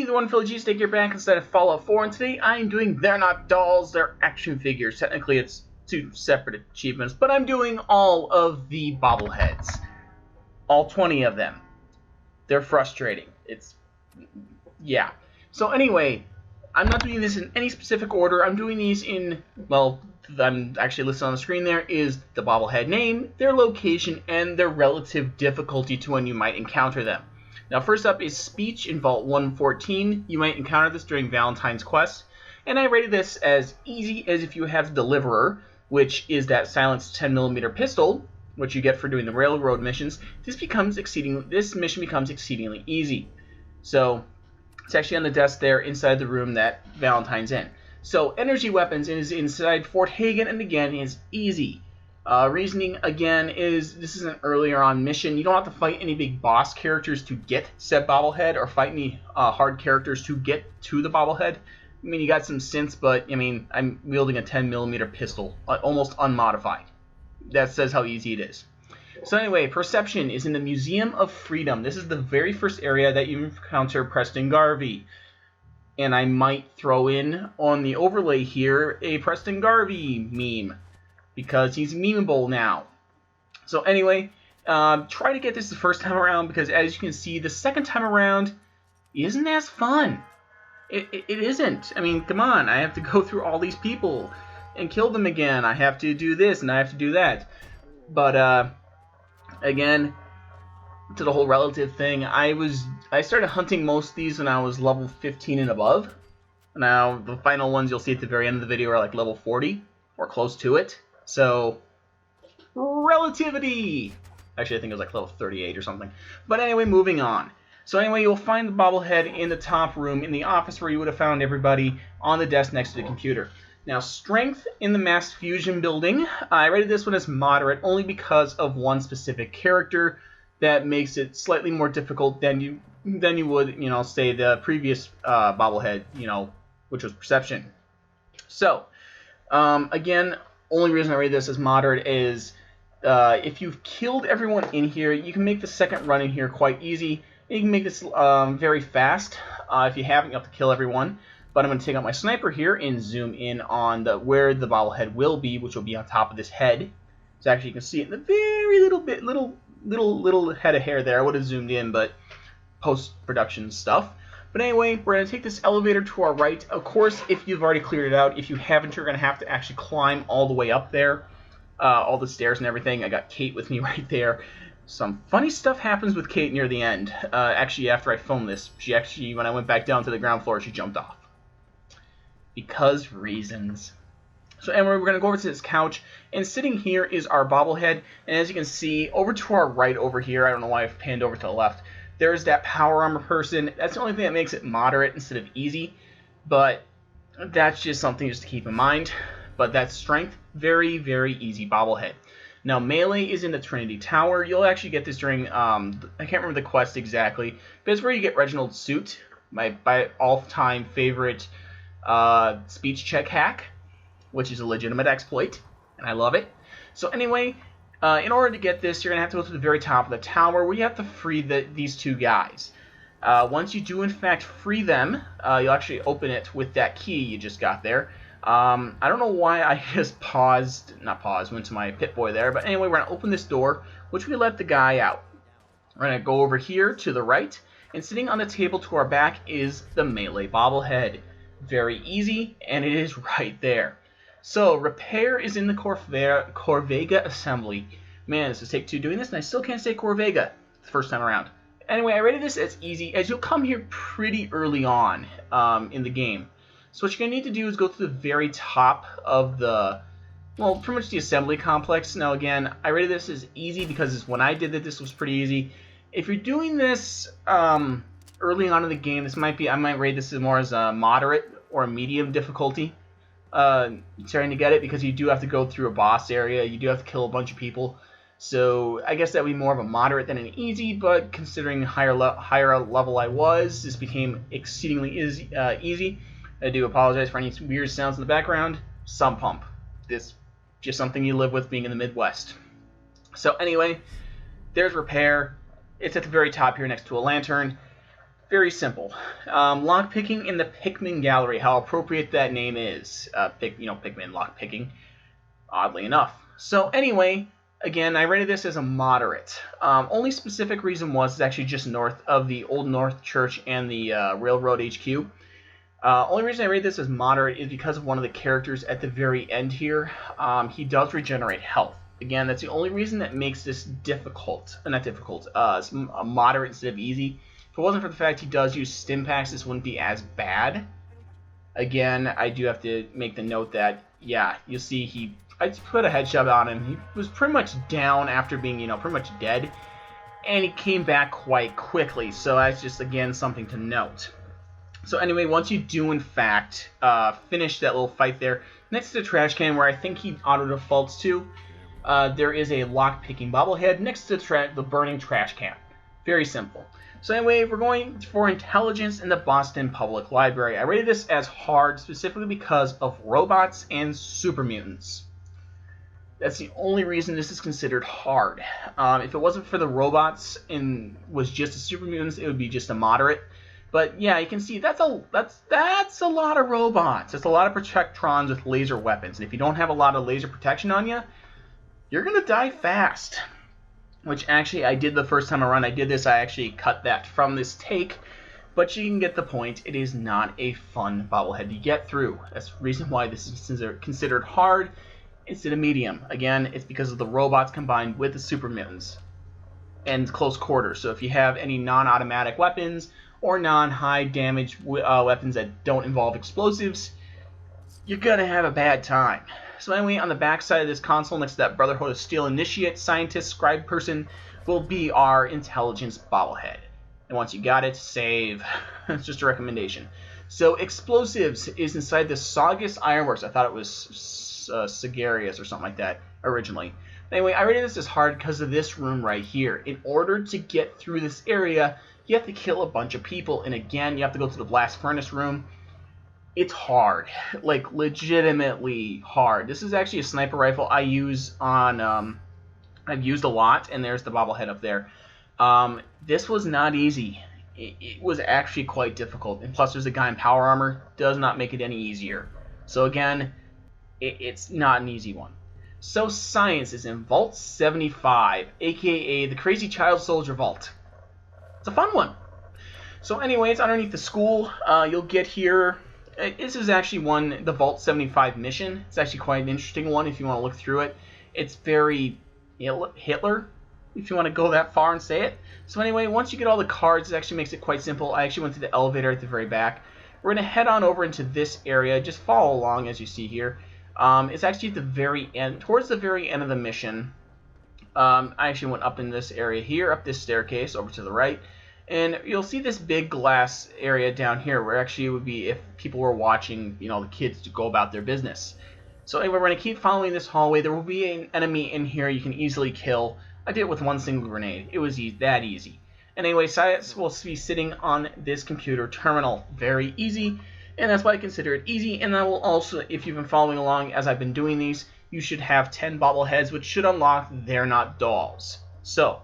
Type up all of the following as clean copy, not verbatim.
the wonderful G-Stick here back instead of Fallout 4, and today I'm doing They're Not Dolls, They're Action Figures. Technically it's two separate achievements, but I'm doing all of the bobbleheads. All 20 of them. They're frustrating. Yeah. So anyway, I'm not doing this in any specific order. I'm doing these in, well, I'm actually listed on the screen there is the bobblehead name, their location, and their relative difficulty to when you might encounter them. Now, first up is Speech in Vault 114. You might encounter this during Valentine's Quest, and I rated this as easy as if you have Deliverer, which is that silenced 10mm pistol, which you get for doing the railroad missions. This mission becomes exceedingly easy. So, it's actually on the desk there inside the room that Valentine's in. So, energy weapons is inside Fort Hagen, and again is easy. Reasoning, again, is this is an earlier on mission. You don't have to fight any big boss characters to get said bobblehead, or fight any hard characters to get to the bobblehead. I mean, you got some synths, but, I mean, I'm wielding a 10mm pistol, almost unmodified. That says how easy it is. So anyway, Perception is in the Museum of Freedom. This is the very first area that you encounter Preston Garvey. And I might throw in on the overlay here a Preston Garvey meme, because he's memeable now. So anyway, try to get this the first time around, because as you can see, the second time around isn't as fun. It isn't. I mean, come on, I have to go through all these people and kill them again. I have to do this and I have to do that. But again, to the whole relative thing, I started hunting most of these when I was level 15 and above. Now, the final ones you'll see at the very end of the video are like level 40 or close to it. So, relativity! Actually, I think it was like level 38 or something. But anyway, moving on. So anyway, you'll find the bobblehead in the top room in the office where you would have found everybody on the desk next to the computer. Now, strength in the mass fusion building. I rated this one as moderate only because of one specific character that makes it slightly more difficult than you would, say the previous bobblehead, which was Perception. So, again, only reason I rated this as moderate is if you've killed everyone in here, you can make the second run in here quite easy. You can make this very fast. If you haven't, you have to kill everyone. But I'm going to take out my sniper here and zoom in on where the bobblehead will be, which will be on top of this head. So actually, you can see it in the very little head of hair there. I would have zoomed in, but post-production stuff. But anyway, we're going to take this elevator to our right. Of course, if you've already cleared it out, if you haven't, you're going to have to actually climb all the way up there, all the stairs and everything. I got Kate with me right there. Some funny stuff happens with Kate near the end. Actually, after I filmed this, when I went back down to the ground floor, she jumped off. Because reasons. So anyway, we're going to go over to this couch, and sitting here is our bobblehead, and as you can see, over to our right over here, I don't know why I've panned over to the left, there's that power armor person. That's the only thing that makes it moderate instead of easy, but that's just something just to keep in mind. But that's strength, very, very easy bobblehead. Now, melee is in the Trinity Tower. You'll actually get this during, I can't remember the quest exactly, but it's where you get Reginald's suit, my all-time favorite speech check hack, which is a legitimate exploit, and I love it. So anyway, in order to get this, you're going to have to go to the very top of the tower where you have to free these two guys. Once you do in fact free them, you'll actually open it with that key you just got there. I don't know why I just went to my Pip-Boy there, but anyway, we're going to open this door, which we let the guy out. We're going to go over here to the right, and sitting on the table to our back is the melee bobblehead. Very easy, and it is right there. So, repair is in the Corvega assembly. Man, this is take two doing this, and I still can't say Corvega the first time around. Anyway, I rated this as easy, as you'll come here pretty early on in the game. So what you're going to need to do is go to the very top of pretty much the assembly complex. Now again, I rated this as easy because when I did it, this was pretty easy. If you're doing this early on in the game, I might rate this more as a moderate or a medium difficulty. Starting to get it, because you do have to go through a boss area, you do have to kill a bunch of people. So I guess that would be more of a moderate than an easy, but considering higher level I was, this became exceedingly easy. I do apologize for any weird sounds in the background. Sump pump. This just something you live with being in the Midwest. So anyway, there's repair. It's at the very top here next to a lantern. Very simple. Lockpicking in the Pikmin Gallery. How appropriate that name is. Pikmin lockpicking. Oddly enough. So anyway, again, I rated this as a moderate. Only specific reason was it's actually just north of the Old North Church and the Railroad HQ. Only reason I rate this as moderate is because of one of the characters at the very end here. He does regenerate health. Again, that's the only reason that makes this difficult. Not difficult. It's a moderate instead of easy. If it wasn't for the fact he does use stim packs, this wouldn't be as bad. Again, I do have to make the note that, yeah, you'll see I put a headshot on him. He was pretty much down after being, pretty much dead. And he came back quite quickly. So that's just, again, something to note. So anyway, once you do, in fact, finish that little fight there, next to the trash can where I think he auto-defaults to, there is a lock-picking bobblehead next to the burning trash can. Very simple. So anyway, we're going for intelligence in the Boston Public Library. I rated this as hard specifically because of robots and super mutants. That's the only reason this is considered hard. If it wasn't for the robots and was just the super mutants, it would be just a moderate. But yeah, you can see that's a lot of robots. It's a lot of protectrons with laser weapons. And if you don't have a lot of laser protection on you, you're gonna die fast. Which actually I did the first time around I did this. I actually cut that from this take. But you can get the point. It is not a fun bobblehead to get through. That's the reason why this is considered hard instead of medium. Again, it's because of the robots combined with the super mutants and close quarters. So if you have any non-automatic weapons or non-high damage weapons that don't involve explosives, you're going to have a bad time. So anyway, on the back side of this console, next to that Brotherhood of Steel Initiate Scientist Scribe person, will be our Intelligence bobblehead. And once you got it, save. It's just a recommendation. So explosives is inside the Saugus Ironworks. I thought it was Sagarius or something like that originally. Anyway, I rated this as hard because of this room right here. In order to get through this area, you have to kill a bunch of people. And again, you have to go to the blast furnace room. It's hard, like legitimately hard. This is actually a sniper rifle I use on, I've used a lot, and there's the bobblehead up there. This was not easy. It was actually quite difficult, and plus there's a guy in power armor, does not make it any easier. So again, it's not an easy one. So science is in Vault 75, aka the Crazy Child Soldier Vault. It's a fun one. So anyway, it's underneath the school. You'll get here. This is actually the Vault 75 mission. It's actually quite an interesting one if you want to look through it. It's very Hitler, if you want to go that far and say it. So anyway, once you get all the cards, it actually makes it quite simple. I actually went to the elevator at the very back. We're going to head on over into this area. Just follow along as you see here. It's actually at the very end, towards the very end of the mission. I actually went up in this area here, up this staircase over to the right. And you'll see this big glass area down here where actually it would be if people were watching, the kids to go about their business. So anyway, we're going to keep following this hallway. There will be an enemy in here you can easily kill. I did it with one single grenade. It was that easy. And anyway, science will be sitting on this computer terminal. Very easy. And that's why I consider it easy. And I will also, if you've been following along as I've been doing these, you should have 10 bobbleheads, which should unlock They're Not Dolls. So,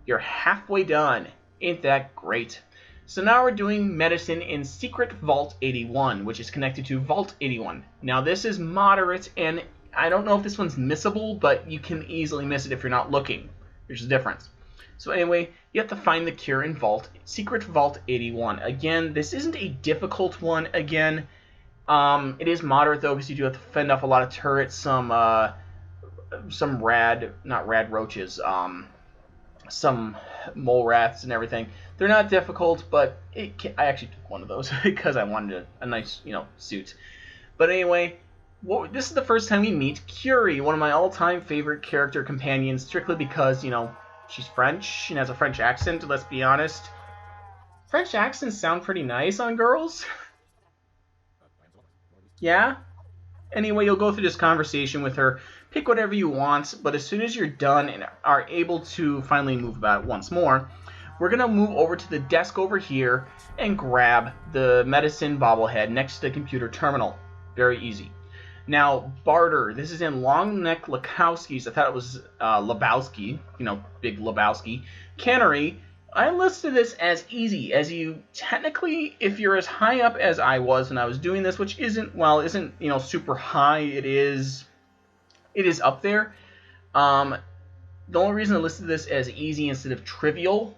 you're halfway done. Ain't that great? So now we're doing medicine in Secret Vault 81, which is connected to Vault 81. Now this is moderate, and I don't know if this one's missable, but you can easily miss it if you're not looking. There's a difference. So anyway, you have to find the cure in Secret Vault 81. Again, this isn't a difficult one. Again, it is moderate though, because you do have to fend off a lot of turrets, some some mole rats and everything. They're not difficult, but I actually took one of those because I wanted a nice, suit. But anyway, this is the first time we meet Curie, one of my all-time favorite character companions, strictly because, she's French and has a French accent, let's be honest. French accents sound pretty nice on girls. Yeah? Anyway, you'll go through this conversation with her, pick whatever you want, but as soon as you're done and are able to finally move about once more, we're going to move over to the desk over here and grab the medicine bobblehead next to the computer terminal. Very easy. Now, Barter, this is in Long Neck Lakowski's, I thought it was Lebowski, Big Lebowski, cannery, I listed this as easy, as you technically, if you're as high up as I was when I was doing this, which isn't, well, isn't, you know, super high, it is up there. The only reason I listed this as easy instead of trivial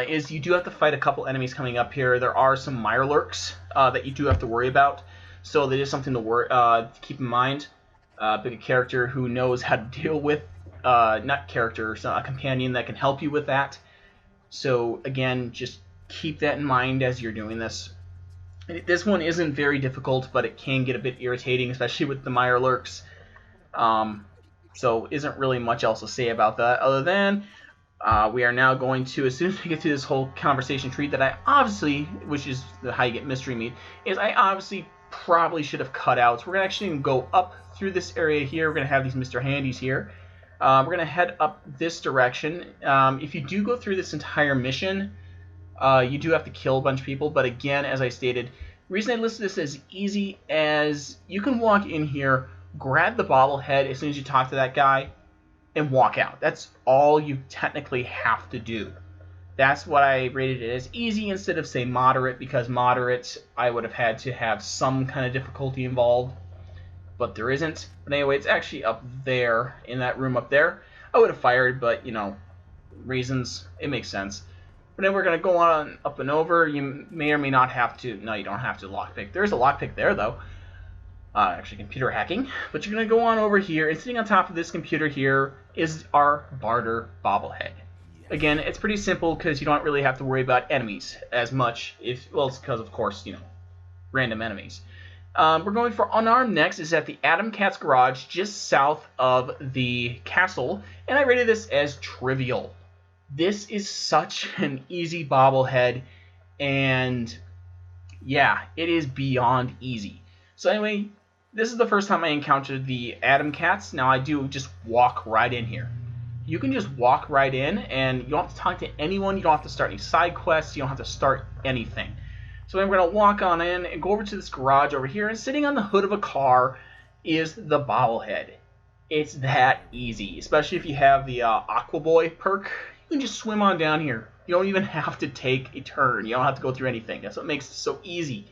is you do have to fight a couple enemies coming up here. There are some Mirelurks that you do have to worry about, so that is something to keep in mind. Pick a character who knows how to deal with, not character, so a companion that can help you with that. So again, just keep that in mind as you're doing this. This one isn't very difficult, but it can get a bit irritating, especially with the Mirelurks. So isn't really much else to say about that, other than we are now going to, as soon as we get to this whole conversation tree that I obviously, which is how you get mystery meat, is I obviously probably should have cut out. So we're going to actually go up through this area here. We're going to have these Mr. Handies here. We're going to head up this direction. If you do go through this entire mission, you do have to kill a bunch of people. But again, as I stated, the reason I listed this as easy as you can walk in here, grab the bobblehead as soon as you talk to that guy, and walk out. That's all you technically have to do. That's what I rated it as easy instead of, say, moderate, because moderate I would have had to have some kind of difficulty involved. But there isn't. But anyway, it's actually up there, in that room up there. I would have fired, but, you know, reasons, it makes sense. But then we're going to go on up and over. You may or may not have to, no, you don't have to lockpick. There's a lockpick there, though. Actually, computer hacking. But you're going to go on over here, and sitting on top of this computer here is our Barter bobblehead. Again, it's pretty simple because you don't really have to worry about enemies as much. Well, it's because, of course, you know, random enemies. We're going for unarmed next is at the Adam Cat's Garage, just south of the castle, and I rated this as trivial. This is such an easy bobblehead, and yeah, it is beyond easy. So anyway, this is the first time I encountered the Adam Cats. Now I do just walk right in here. You can just walk right in, and you don't have to talk to anyone, you don't have to start any side quests, you don't have to start anything. So then we're going to walk on in and go over to this garage over here, and sitting on the hood of a car is the bobblehead. It's that easy, especially if you have the Aqua Boy perk. You can just swim on down here. You don't even have to take a turn. You don't have to go through anything. That's what makes it so easy.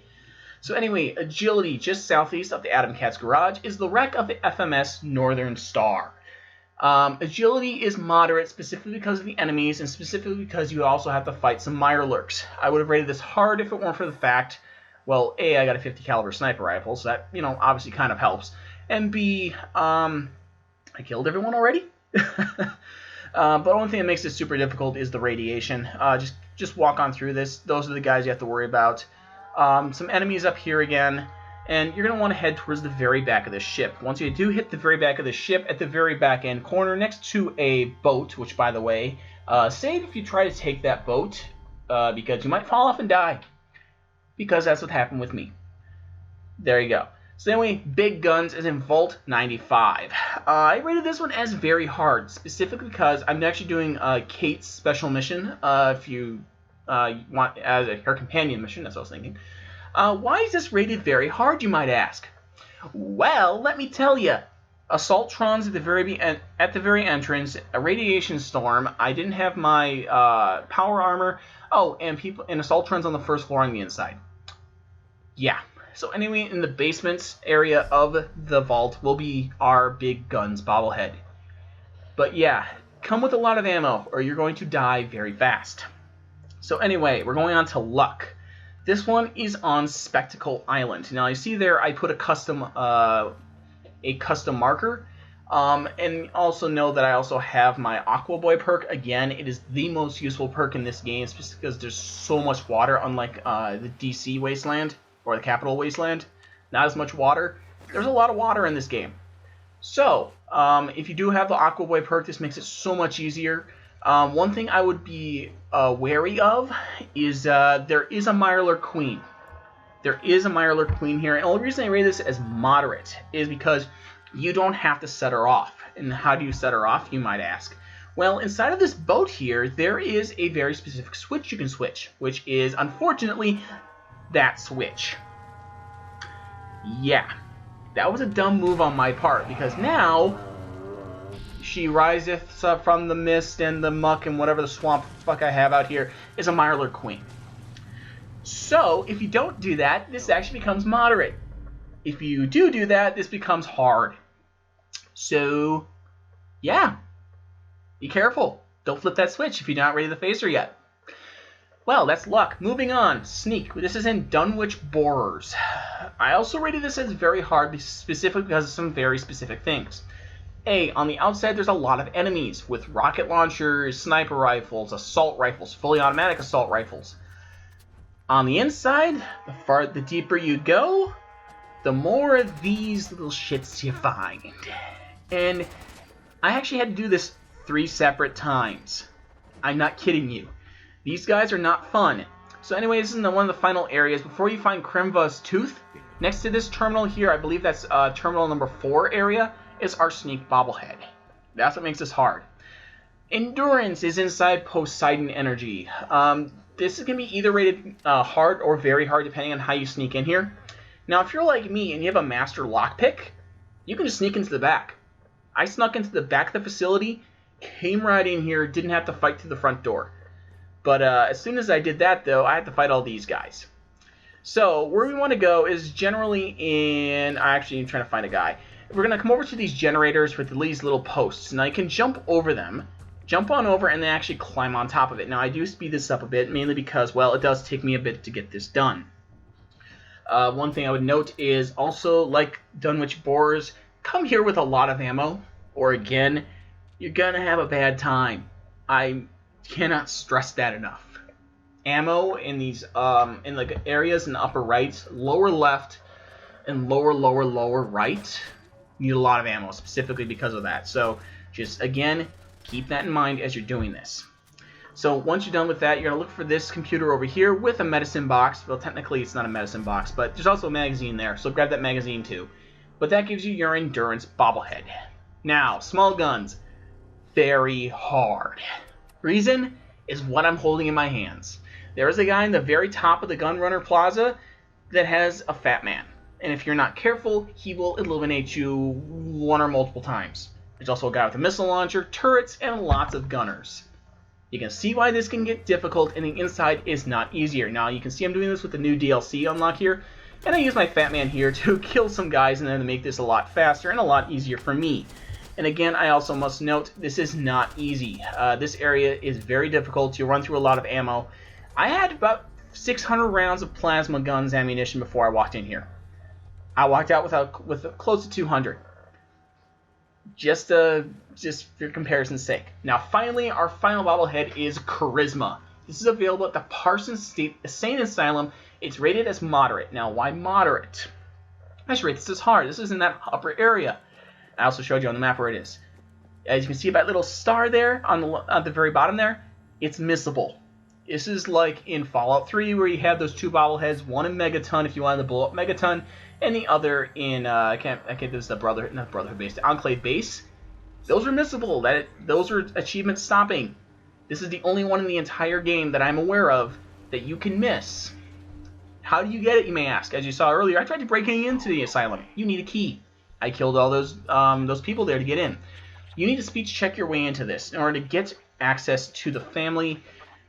So anyway, agility just southeast of the Adam Cat's Garage is the wreck of the FMS Northern Star. Agility is moderate specifically because of the enemies and specifically because you also have to fight some Mirelurks. I would have rated this hard if it weren't for the fact, well, A, I got a 50 caliber sniper rifle, so that, you know, obviously kind of helps. And B, I killed everyone already? But the only thing that makes this super difficult is the radiation. Just walk on through this. Those are the guys you have to worry about. Some enemies up here again. And you're going to want to head towards the very back of the ship. Once you do hit the very back of the ship, at the very back end corner, next to a boat, which, by the way, save if you try to take that boat, because you might fall off and die. Because that's what happened with me. There you go. So anyway, big guns is in Vault 95. I rated this one as very hard, specifically because I'm actually doing Kate's special mission, if you want, as her companion mission, that's what I was thinking. Why is this rated very hard, you might ask? Well, let me tell you. Assaultrons at the very entrance, a radiation storm. I didn't have my power armor. Oh, and Assaultrons on the first floor on the inside. Yeah. So anyway, in the basement area of the vault will be our big guns bobblehead. But yeah, come with a lot of ammo or you're going to die very fast. So anyway, we're going on to luck. This one is on Spectacle Island. Now you see there I put a custom marker. And also know that I also have my Aqua Boy perk. Again, it is the most useful perk in this game, just because there's so much water, unlike the DC Wasteland or the Capital Wasteland. Not as much water. There's a lot of water in this game. So, if you do have the Aqua Boy perk, this makes it so much easier. One thing I would be wary of is there is a Mirelurk Queen. There is a Mirelurk Queen here. And the only reason I rate this as moderate is because you don't have to set her off. And how do you set her off, you might ask? Well, inside of this boat here, there is a very specific switch you can switch, which is, unfortunately, that switch. Yeah, that was a dumb move on my part, because now she riseth up from the mist and the muck and whatever the swamp fuck I have out here, is a Mirelurk Queen. So, if you don't do that, this actually becomes moderate. If you do that, this becomes hard. So, yeah. Be careful. Don't flip that switch if you're not ready to face her yet. Well, that's luck. Moving on. Sneak. This is in Dunwich Borers. I also rated this as very hard, specifically because of some very specific things. A, on the outside, there's a lot of enemies with rocket launchers, sniper rifles, assault rifles, fully automatic assault rifles. On the inside, the deeper you go, the more of these little shits you find. And I actually had to do this 3 separate times. I'm not kidding you. These guys are not fun. So anyway, this is one of the final areas. Before you find Krimva's Tooth, next to this terminal here, I believe that's terminal number 4 area, is our Sneak Bobblehead. That's what makes this hard. Endurance is inside Poseidon Energy. This is going to be either rated hard or very hard, depending on how you sneak in here. Now, if you're like me and you have a master lockpick, you can just sneak into the back. I snuck into the back of the facility, came right in here, didn't have to fight through the front door. But as soon as I did that, though, I had to fight all these guys. So where we want to go is generally in... Actually, I'm trying to find a guy. We're going to come over to these generators with these little posts. Now, you can jump over them. Jump on over and then actually climb on top of it. Now, I do speed this up a bit, mainly because, well, it does take me a bit to get this done. One thing I would note is also, like Dunwich Borers, come here with a lot of ammo, or again, you're going to have a bad time. I cannot stress that enough. Ammo in these in like areas in the upper right, lower left, and lower right, you need a lot of ammo, specifically because of that. So just, again, keep that in mind as you're doing this. So once you're done with that, you're going to look for this computer over here with a medicine box. Well, technically it's not a medicine box, but there's also a magazine there, so grab that magazine too. But that gives you your endurance bobblehead. Now, small guns, very hard. Reason is what I'm holding in my hands. There is a guy in the very top of the Gunrunner Plaza that has a fat man. And if you're not careful, he will eliminate you one or multiple times. There's also a guy with a missile launcher, turrets, and lots of gunners. You can see why this can get difficult, and the inside is not easier. Now, you can see I'm doing this with the new DLC unlock here, and I use my fat man here to kill some guys and then to make this a lot faster and a lot easier for me. And again, I also must note, this is not easy. This area is very difficult. You'll run through a lot of ammo. I had about 600 rounds of plasma guns ammunition before I walked in here. I walked out with close to 200. Just for comparison's sake. Now, finally, our final bobblehead is Charisma. This is available at the Parsons State Insane Asylum. It's rated as moderate. Now, why moderate? I should rate this as hard. This is in that upper area. I also showed you on the map where it is. As you can see, that little star there on the very bottom there, it's missable. This is like in Fallout 3 where you have those 2 bobbleheads, one in Megaton if you wanted to blow up Megaton, and the other in I can't this is the Brotherhood base, the Enclave base. Those are missable. Those are achievement stopping. This is the only one in the entire game that I'm aware of that you can miss. How do you get it, you may ask? As you saw earlier, I tried to break into the asylum. You need a key. I killed all those people there to get in. You need to speech check your way into this in order to get access to the family.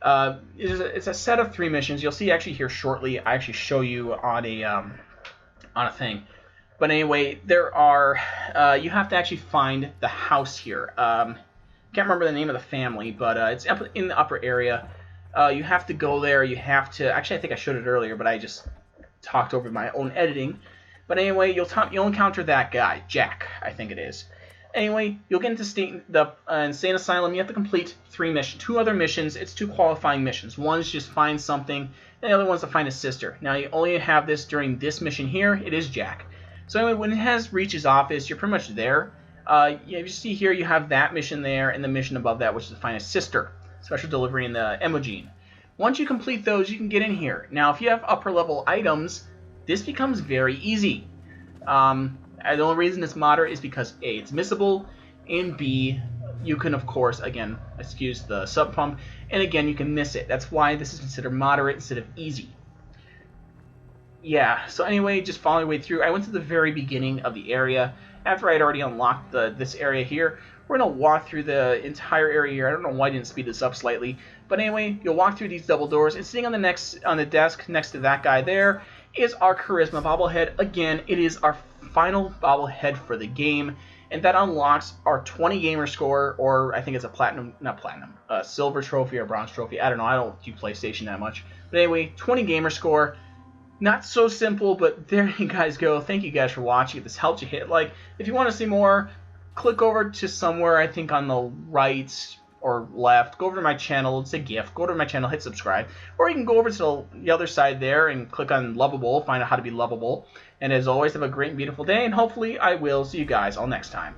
It's a set of 3 missions. You'll see actually here shortly. I actually show you on a thing. But anyway, there are you have to actually find the house here. Can't remember the name of the family, but it's up in the upper area. You have to go there. You have to. Actually, I think I showed it earlier, but I just talked over my own editing. But anyway, you'll encounter that guy, Jack, I think it is. Anyway, you'll get into the Insane Asylum. You have to complete 2 other missions. It's 2 qualifying missions. One is just find something, and the other one's to find a sister. Now, you only have this during this mission here. It is Jack. So anyway, when it has reached his office, you're pretty much there. You see here, you have that mission there, and the mission above that, which is to find a sister. Special delivery in the Emogene. Once you complete those, you can get in here. Now, if you have upper level items, this becomes very easy. The only reason it's moderate is because A, it's missable, and B, you can, of course, again, excuse the sub pump, and again, you can miss it. That's why this is considered moderate instead of easy. Yeah, so anyway, just following your way through, I went to the very beginning of the area. After I had already unlocked this area here, we're going to walk through the entire area here. I don't know why I didn't speed this up slightly. But anyway, you'll walk through these double doors, and sitting on the desk next to that guy there is our Charisma bobblehead. Again, it is our final bobblehead for the game, and that unlocks our 20 gamer score, or I think it's a silver trophy or bronze trophy. I don't know. I don't do PlayStation that much. But anyway, 20 gamer score. Not so simple, but there you guys go. Thank you guys for watching. If this helped you, hit like. If you want to see more, click over to somewhere, I think on the right or left. Go over to my channel. It's a GIF. Go to my channel, hit subscribe. Or you can go over to the other side there and click on Lovable, find out how to be lovable. And as always, have a great and beautiful day, and hopefully I will see you guys all next time.